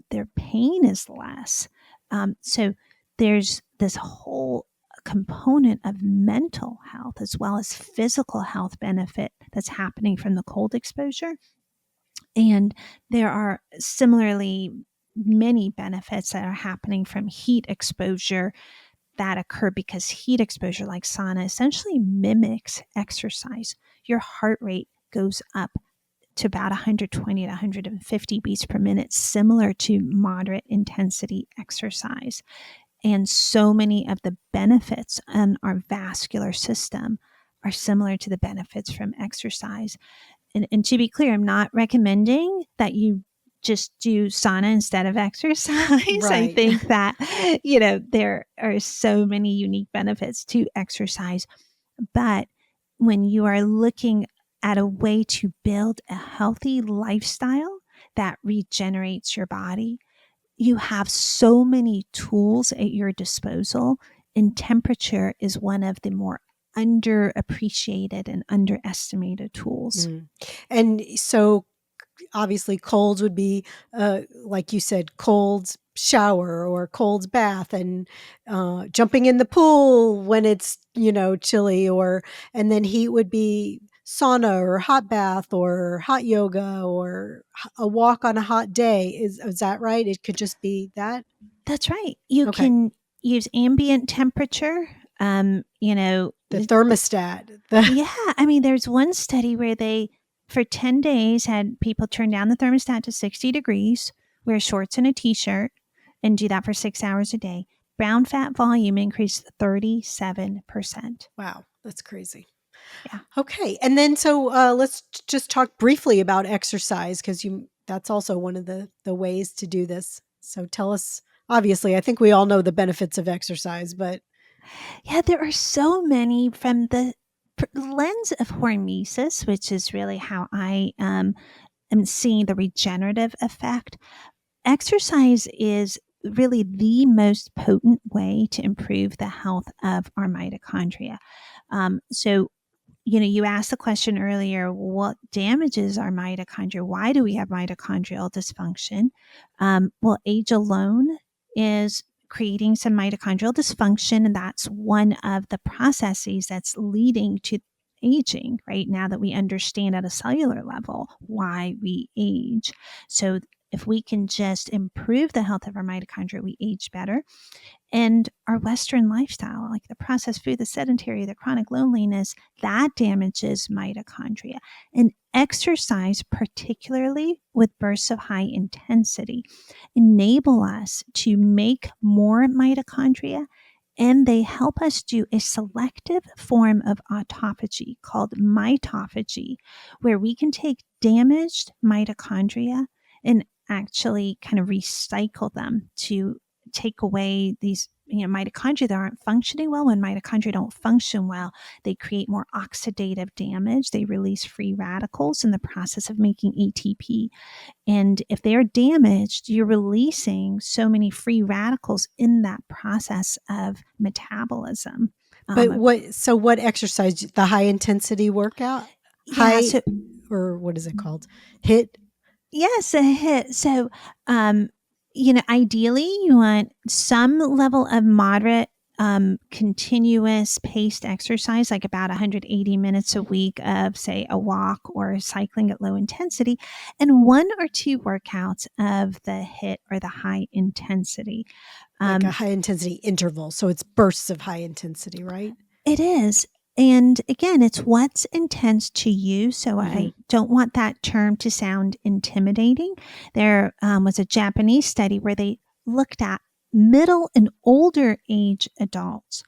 their pain is less. So there's this whole component of mental health as well as physical health benefit that's happening from the cold exposure. And there are similarly many benefits that are happening from heat exposure that occur because heat exposure, like sauna, essentially mimics exercise. Your heart rate goes up to about 120 to 150 beats per minute, similar to moderate intensity exercise. And so many of the benefits on our vascular system are similar to the benefits from exercise. And to be clear, I'm not recommending that you just do sauna instead of exercise. I Right. think that, there are so many unique benefits to exercise. But when you are looking at a way to build a healthy lifestyle that regenerates your body, you have so many tools at your disposal, and temperature is one of the more underappreciated and underestimated tools. Mm. And so obviously colds would be like you said, cold shower or cold bath, and jumping in the pool when it's chilly, or and then heat would be sauna or hot bath or hot yoga or a walk on a hot day. Is that right? It could just be that. That's right. You Okay. can use ambient temperature. The thermostat. Yeah. I mean, there's one study where they, for 10 days, had people turn down the thermostat to 60 degrees, wear shorts and a t shirt, and do that for 6 hours a day. Brown fat volume increased 37%. Wow, that's crazy. Yeah. Okay. And then so let's just talk briefly about exercise, because you that's also one of the ways to do this. So tell us, obviously, I think we all know the benefits of exercise, but Yeah, there are so many from the lens of hormesis, which is really how I am seeing the regenerative effect. Exercise is really the most potent way to improve the health of our mitochondria. So, you asked the question earlier, what damages our mitochondria? Why do we have mitochondrial dysfunction? Well, age alone is creating some mitochondrial dysfunction, and that's one of the processes that's leading to aging, right? Now that we understand at a cellular level why we age. So, if we can just improve the health of our mitochondria, we age better. And our Western lifestyle, like the processed food, the sedentary, the chronic loneliness, that damages mitochondria. And exercise, particularly with bursts of high intensity, enable us to make more mitochondria. And they help us do a selective form of autophagy called mitophagy, where we can take damaged mitochondria and actually kind of recycle them to take away these mitochondria that aren't functioning well. When mitochondria don't function well, they create more oxidative damage. They release free radicals in the process of making ATP. And if they are damaged, you're releasing so many free radicals in that process of metabolism. but what exercise? The high intensity workout? Yeah. High, So or what is it called? Hit? yes, a hit. So, ideally, you want some level of moderate, continuous paced exercise, like about 180 minutes a week of, say, a walk or cycling at low intensity, and one or two workouts of the hit or the high intensity. Like a Um, high intensity interval. So it's bursts of high intensity, right? It is. And again, it's what's intense to you. So Hmm. I don't want that term to sound intimidating. There was a Japanese study where they looked at middle and older age adults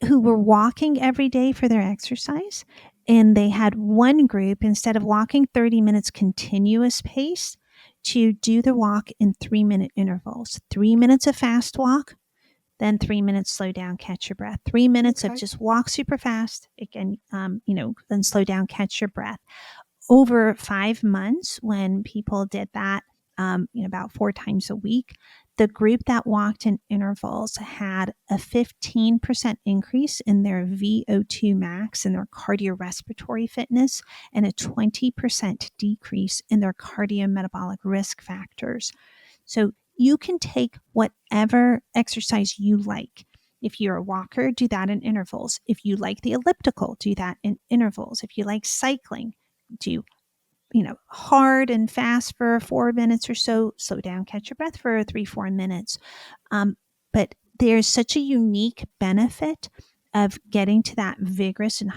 who were walking every day for their exercise. And they had one group, instead of walking 30 minutes continuous pace, to do the walk in 3-minute intervals. 3 minutes of fast walk, then 3 minutes, slow down, catch your breath. 3 minutes of Okay. just walk super fast. Again, then slow down, catch your breath. Over 5 months, when people did that, about 4 times a week, the group that walked in intervals had a 15% increase in their VO2 max and their cardiorespiratory fitness, and a 20% decrease in their cardiometabolic risk factors. So you can take whatever exercise you like. If you're a walker, do that in intervals. If you like the elliptical, do that in intervals. If you like cycling, do hard and fast for 4 minutes or so, slow down, catch your breath for 3, 4 minutes. But there's such a unique benefit of getting to that vigorous and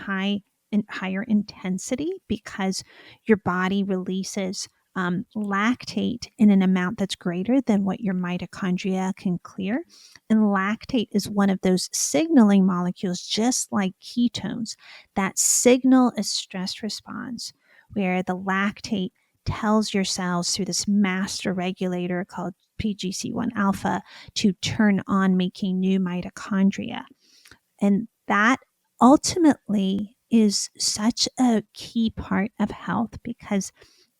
higher intensity because your body releases lactate in an amount that's greater than what your mitochondria can clear. And lactate is one of those signaling molecules, just like ketones, that signal a stress response, where the lactate tells your cells through this master regulator called PGC1 alpha to turn on making new mitochondria. And that ultimately is such a key part of health, because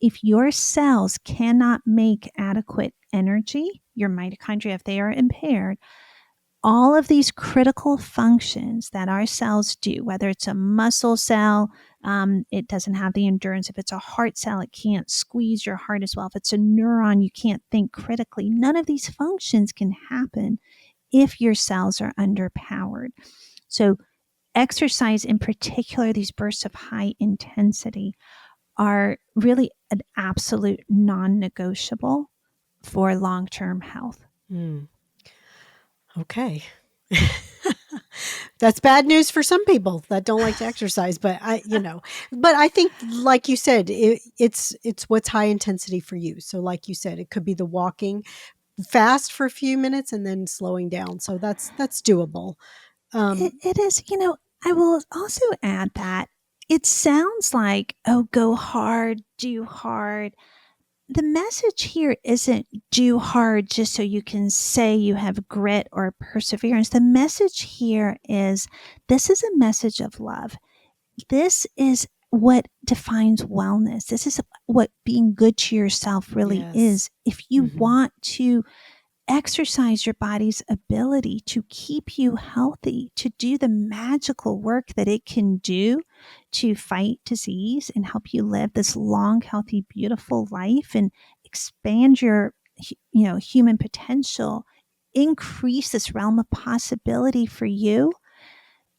if your cells cannot make adequate energy, your mitochondria, if they are impaired, all of these critical functions that our cells do, whether it's a muscle cell, it doesn't have the endurance. If it's a heart cell, it can't squeeze your heart as well. If it's a neuron, you can't think critically. None of these functions can happen if your cells are underpowered. So exercise, in particular, these bursts of high intensity, are really an absolute non-negotiable for long-term health. Okay. That's bad news for some people that don't like to exercise, but I think, like you said, it's what's high intensity for you. So like you said, it could be the walking fast for a few minutes and then slowing down. So that's doable. It is, I will also add that it sounds like, oh, go hard, do hard. The message here isn't do hard just so you can say you have grit or perseverance. The message here is this is a message of love. This is what defines wellness. This is what being good to yourself really Yes. is. If you Mhm. want to exercise your body's ability to keep you healthy, to do the magical work that it can do to fight disease and help you live this long, healthy, beautiful life and expand your human potential, increase this realm of possibility for you,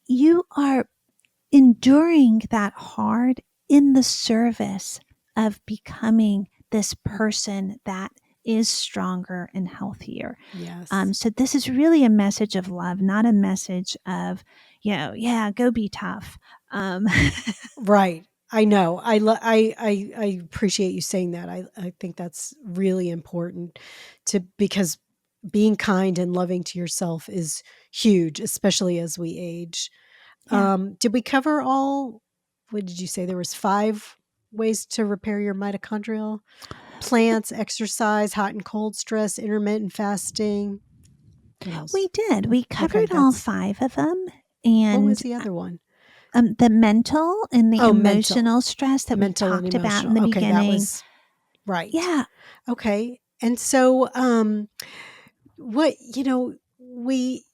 you are enduring that hard in the service of becoming this person that is stronger and healthier. Yes. So this is really a message of love, not a message of, go be tough. Right. I know. I appreciate you saying that. I think that's really important because being kind and loving to yourself is huge, especially as we age. Yeah. Did we cover all? What did you say? There was 5 ways to repair your mitochondrial: plants, exercise, hot and cold stress, intermittent fasting. What We else? did. We Okay, covered all 5 of them. what was And the other one? the mental and the Oh, mental. emotional stress that we Mental and talked about in emotional. the Okay, that beginning. was right. Yeah. Okay. And so, what, we,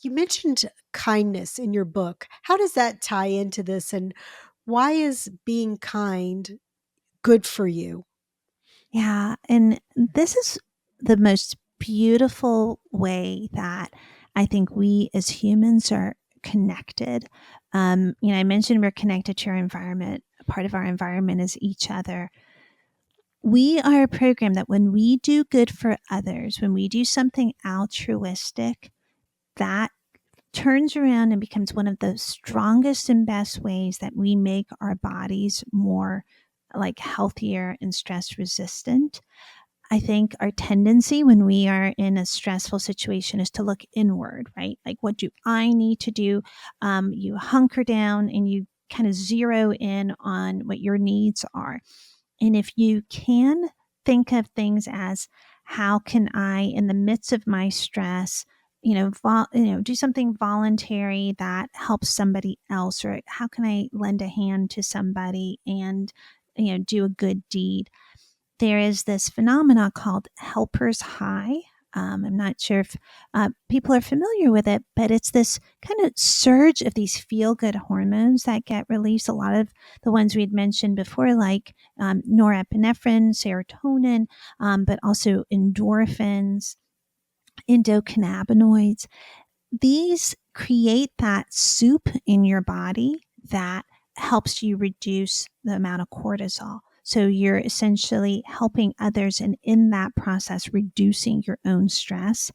you mentioned kindness in your book. How does that tie into this? And why is being kind good for you? Yeah. And this is the most beautiful way that I think we as humans are connected. I mentioned we're connected to our environment. A part of our environment is each other. We are a program that when we do good for others, when we do something altruistic, that turns around and becomes one of the strongest and best ways that we make our bodies more like healthier and stress resistant. I think our tendency when we are in a stressful situation is to look inward, right? Like, what do I need to do? You hunker down and you kind of zero in on what your needs are. And if you can think of things as, how can I, in the midst of my stress, do something voluntary that helps somebody else, or how can I lend a hand to somebody and, do a good deed? There is this phenomena called helper's high. I'm not sure if people are familiar with it, but it's this kind of surge of these feel good hormones that get released. A lot of the ones we had mentioned before, like norepinephrine, serotonin, but also endorphins, endocannabinoids. These create that soup in your body that helps you reduce the amount of cortisol. So you're essentially helping others, and in that process, reducing your own stress.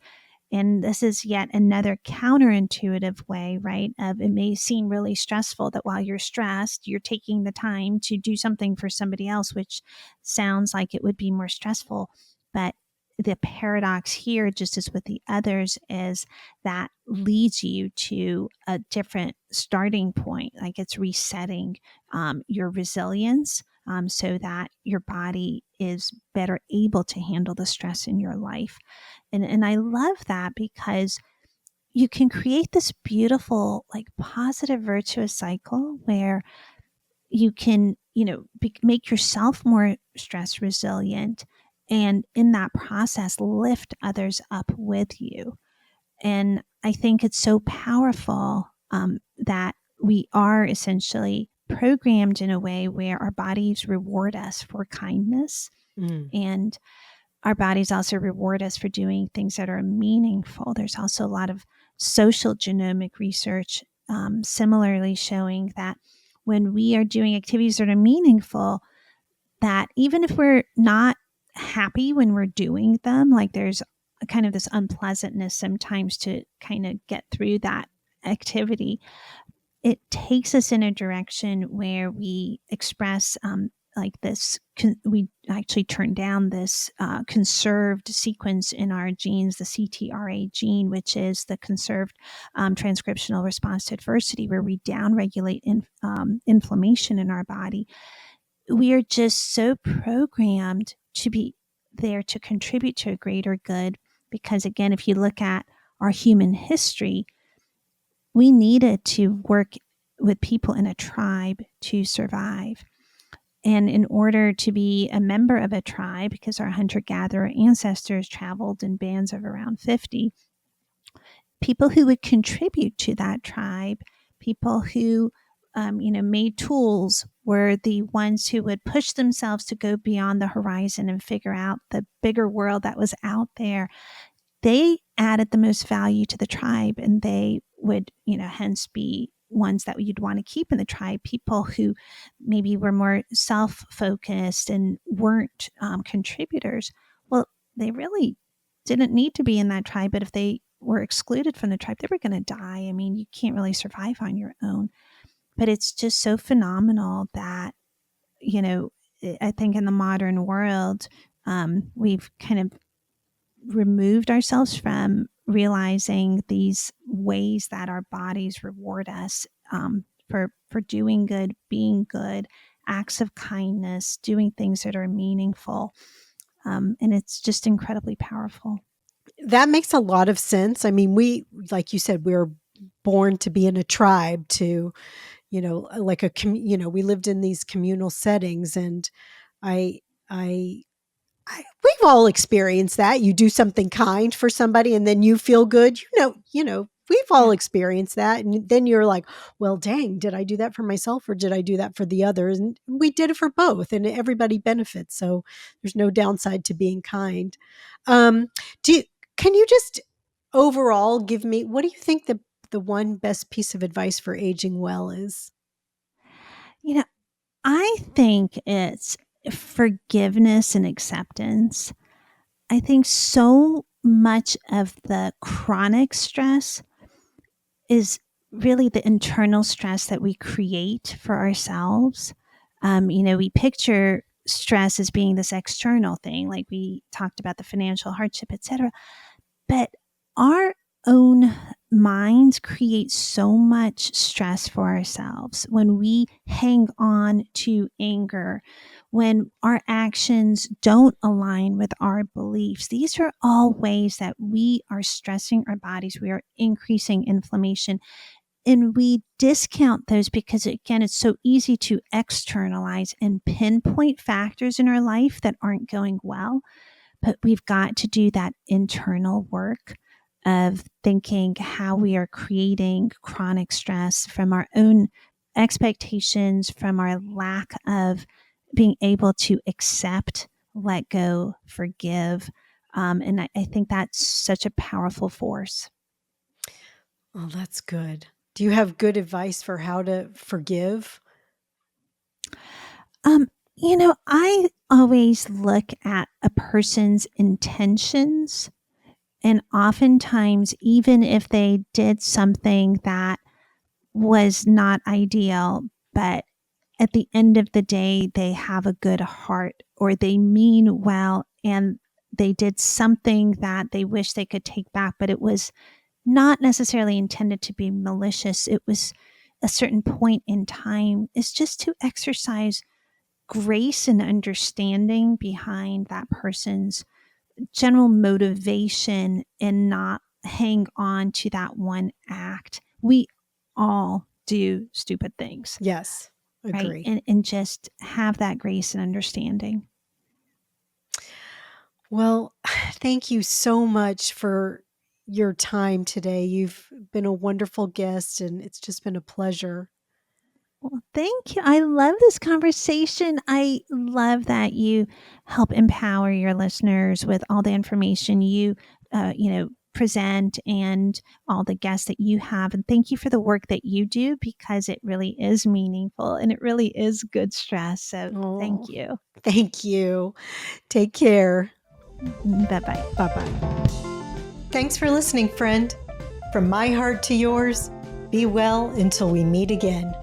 And this is yet another counterintuitive way, right? Of it may seem really stressful that while you're stressed, you're taking the time to do something for somebody else, which sounds like it would be more stressful. But the paradox here, just as with the others, is that leads you to a different starting point. Like it's resetting your resilience so that your body is better able to handle the stress in your life. And I love that because you can create this beautiful, like positive, virtuous cycle where you can, make yourself more stress resilient. And in that process, lift others up with you. And I think it's so powerful that we are essentially programmed in a way where our bodies reward us for kindness. Mm. And our bodies also reward us for doing things that are meaningful. There's also a lot of social genomic research similarly showing that when we are doing activities that are meaningful, that even if we're not happy when we're doing them, like there's a kind of this unpleasantness sometimes to kind of get through that activity, it takes us in a direction where we express like this we actually turn down this conserved sequence in our genes, the CTRA gene, which is the conserved transcriptional response to adversity, where we downregulate inflammation in our body. We are just so programmed to be there to contribute to a greater good, because again, if you look at our human history, we needed to work with people in a tribe to survive. And in order to be a member of a tribe, because our hunter gatherer ancestors traveled in bands of around 50, people who would contribute to that tribe, people who made tools, were the ones who would push themselves to go beyond the horizon and figure out the bigger world that was out there. They added the most value to the tribe, and they would, hence be ones that you'd want to keep in the tribe. People who maybe were more self-focused and weren't contributors, well, they really didn't need to be in that tribe. But if they were excluded from the tribe, they were going to die. I mean, you can't really survive on your own. But it's just so phenomenal that, I think in the modern world, we've kind of removed ourselves from realizing these ways that our bodies reward us for doing good, being good, acts of kindness, doing things that are meaningful. And it's just incredibly powerful. That makes a lot of sense. I mean, like you said, we were born to be in a tribe, to, like we lived in these communal settings, and I, I we've all experienced that. You do something kind for somebody and then you feel good. We've all Yeah. experienced that. And then you're like, well, dang, did I do that for myself or did I do that for the others? And we did it for both, and everybody benefits. So there's no downside to being kind. Um, do you, can you just overall give me, what do you think the one best piece of advice for aging well is? You know, I think it's forgiveness and acceptance. I think so much of the chronic stress is really the internal stress that we create for ourselves. We picture stress as being this external thing, like we talked about the financial hardship, etc. But our own minds create so much stress for ourselves when we hang on to anger, when our actions don't align with our beliefs. These are all ways that we are stressing our bodies. We are increasing inflammation. And we discount those because, again, it's so easy to externalize and pinpoint factors in our life that aren't going well. But we've got to do that internal work of thinking how we are creating chronic stress from our own expectations, from our lack of being able to accept, let go, forgive. And I think that's such a powerful force. Oh, that's good. Do you have good advice for how to forgive? Um, I always look at a person's intentions. And oftentimes, even if they did something that was not ideal, but at the end of the day, they have a good heart or they mean well and they did something that they wish they could take back, but it was not necessarily intended to be malicious. It was a certain point in time. It's just to exercise grace and understanding behind that person's general motivation and not hang on to that one act. We all do stupid things, Yes, right? agree. And just have that grace and understanding. Well, thank you so much for your time today. You've been a wonderful guest, and it's just been a pleasure. Well, thank you. I love this conversation. I love that you help empower your listeners with all the information you present and all the guests that you have. And thank you for the work that you do because it really is meaningful and it really is good stress. So thank Oh, you. thank you. Take care. Bye bye. Bye bye. Thanks for listening, friend. From my heart to yours, be well until we meet again.